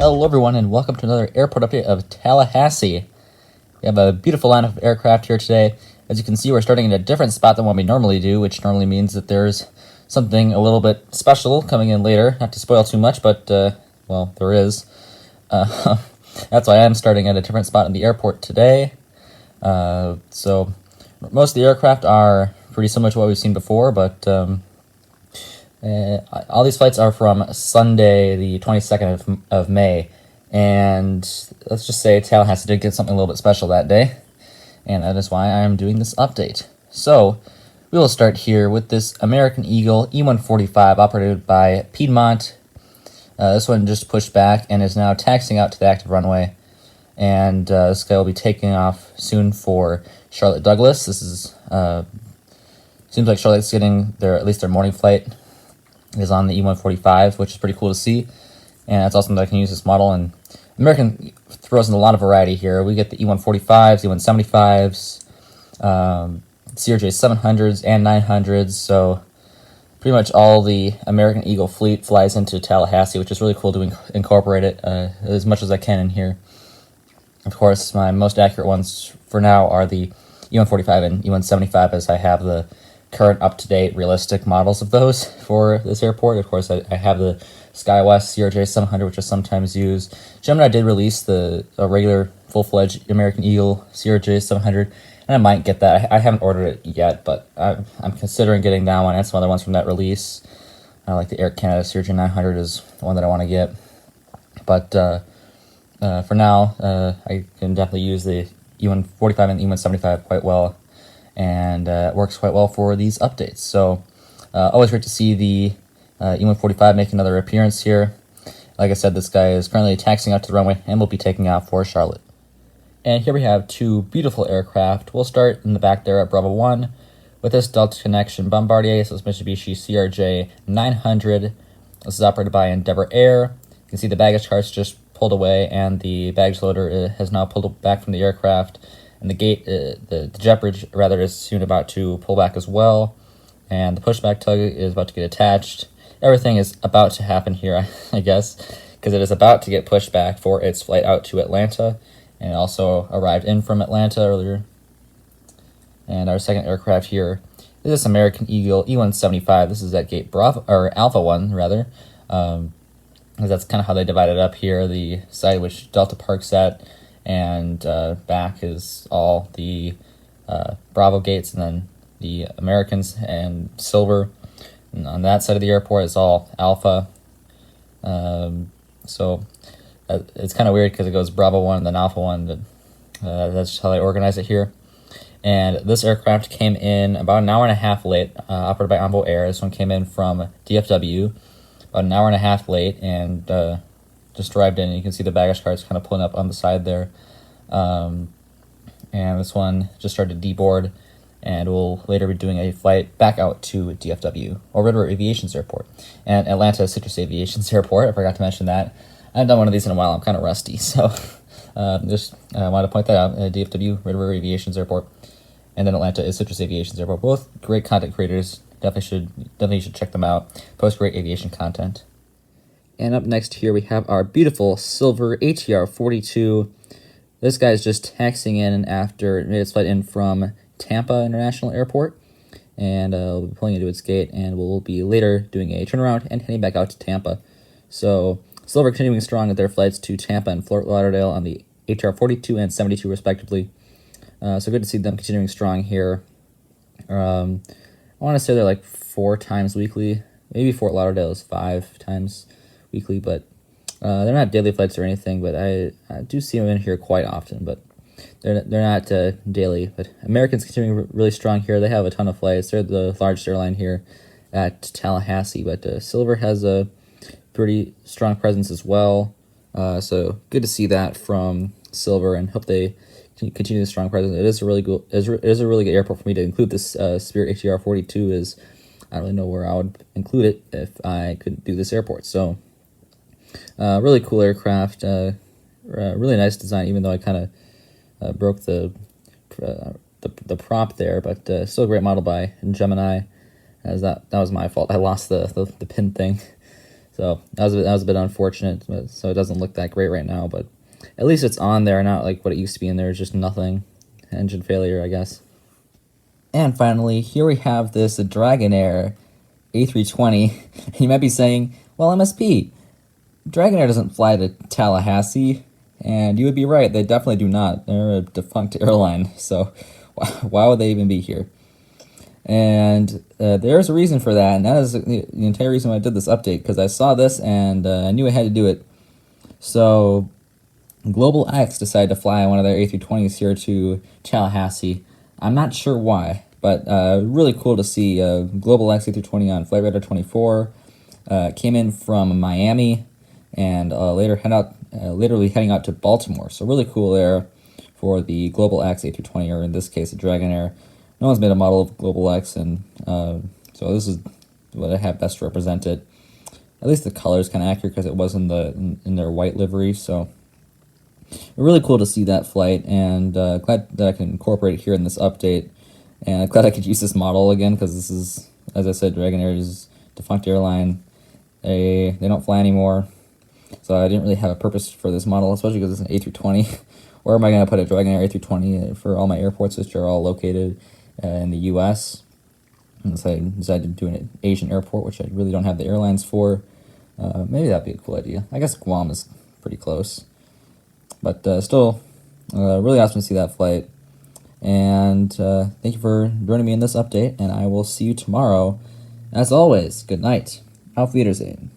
Hello everyone and welcome to another airport update of Tallahassee. We have a beautiful line of aircraft here today. As you can see, we're starting in a different spot than what we normally do, which normally means that there's something a little bit special coming in later. Not to spoil too much, but, well, there is. That's why I'm starting at a different spot in the airport today. So most of the aircraft are pretty similar to what we've seen before, but all these flights are from Sunday, the 22nd of May, and let's just say Tallahassee did get something a little bit special that day, and that is why I'm doing this update. So, we will start here with this American Eagle E145 operated by Piedmont. This one just pushed back and is now taxiing out to the active runway, and this guy will be taking off soon for Charlotte Douglas. This is, seems like Charlotte's getting at least their morning flight is on the E145, which is pretty cool to see, and that's awesome that I can use this model. And American throws in a lot of variety here. We get the E145s, E175s, CRJ 700s, and 900s, so pretty much all the American Eagle fleet flies into Tallahassee, which is really cool to incorporate it as much as I can in here. Of course, my most accurate ones for now are the E145 and E175, as I have the current up-to-date realistic models of those for this airport. Of course, I have the SkyWest CRJ 700, which I sometimes use. Gemini did release a regular full-fledged American Eagle CRJ 700, and I might get that. I haven't ordered it yet, but I'm considering getting that one and some other ones from that release. I like the Air Canada CRJ 900 is the one that I want to get. But for now, I can definitely use the E145 and E175 quite well, and it works quite well for these updates. So always great to see the E145 make another appearance here. Like I said, this guy is currently taxiing out to the runway and will be taking off for Charlotte. And here we have two beautiful aircraft. We'll start in the back there at Bravo 1 with this Delta Connection Bombardier, so it's Mitsubishi CRJ 900. This is operated by Endeavor Air. You can see the baggage carts just pulled away, and the baggage loader has now pulled back from the aircraft. And the gate, the jet bridge, rather, is soon about to pull back as well. And the pushback tug is about to get attached. Everything is about to happen here, I guess, because it is about to get pushed back for its flight out to Atlanta. And it also arrived in from Atlanta earlier. And our second aircraft here is this American Eagle E175. This is at gate Bravo, or Alpha 1, rather. Because that's kind of how they divide it up here. The side which Delta parks at, and back is all the Bravo gates, and then the Americans and Silver. And on that side of the airport is all Alpha. So it's kind of weird because it goes Bravo 1 and then Alpha 1, but that's just how they organize it here. And this aircraft came in about an hour and a half late, operated by Envoy Air. This one came in from DFW about an hour and a half late, and just arrived in. You can see the baggage carts kind of pulling up on the side there. And this one just started to deboard, and we'll later be doing a flight back out to DFW, or Red River Aviation's airport, and Atlanta Citrus Aviation's airport. I forgot to mention that. I haven't done one of these in a while. I'm kind of rusty, so just wanted to point that out. DFW, Red River Aviation's airport, and then Atlanta is Citrus Aviation's airport. Both great content creators. Definitely should check them out. Post great aviation content. And up next here we have our beautiful silver ATR42. This guy is just taxiing in after it made its flight in from Tampa International Airport, and we'll be pulling into its gate, and we'll be later doing a turnaround and heading back out to Tampa. So Silver continuing strong at their flights to Tampa and Fort Lauderdale on the ATR42 and 72 respectively. So good to see them continuing strong here. I want to say they're like 4 times weekly. Maybe Fort Lauderdale is 5 times weekly, but they're not daily flights or anything, but I do see them in here quite often, but they're not daily. But Americans continuing really strong here. They have a ton of flights. They're the largest airline here at Tallahassee, but Silver has a pretty strong presence as well. So good to see that from Silver, and hope they continue the strong presence. It is a really good, airport for me to include this Spirit ATR42. Is I don't really know where I would include it if I could do this airport. So really cool aircraft, really nice design, even though I kind of broke the prop there, but still a great model by Gemini, as that was my fault. I lost the pin thing. So that was a bit unfortunate. So it doesn't look that great right now, but at least it's on there, not like what it used to be in there. It's just nothing. Engine failure, I guess. And finally, here we have this Dragonair A320. You might be saying, well, MSP, Dragonair doesn't fly to Tallahassee. And you would be right, they definitely do not. They're a defunct airline, so why would they even be here? And there's a reason for that, and that is the entire reason why I did this update, because I saw this and I knew I had to do it. So Global X decided to fly one of their A320s here to Tallahassee. I'm not sure why, but really cool to see Global X A320 on Flight Radar 24. Came in from Miami and literally heading out to Baltimore. So really cool there for the Global X A320, or in this case, a Dragonair. No one's made a model of Global X, and so this is what I have best to represent it. At least the color is kind of accurate because it was in their white livery. So really cool to see that flight, and glad that I can incorporate it here in this update. And glad I could use this model again, because this is, as I said, Dragonair is a defunct airline. They don't fly anymore, so I didn't really have a purpose for this model, especially because it's an A320. Where am I going to put a Dragonair A320 for all my airports, which are all located in the U.S.? And so I decided to do an Asian airport, which I really don't have the airlines for. Maybe that'd be a cool idea. I guess Guam is pretty close. But still, really awesome to see that flight. And thank you for joining me in this update, and I will see you tomorrow. As always, good night. Auf Wiedersehen.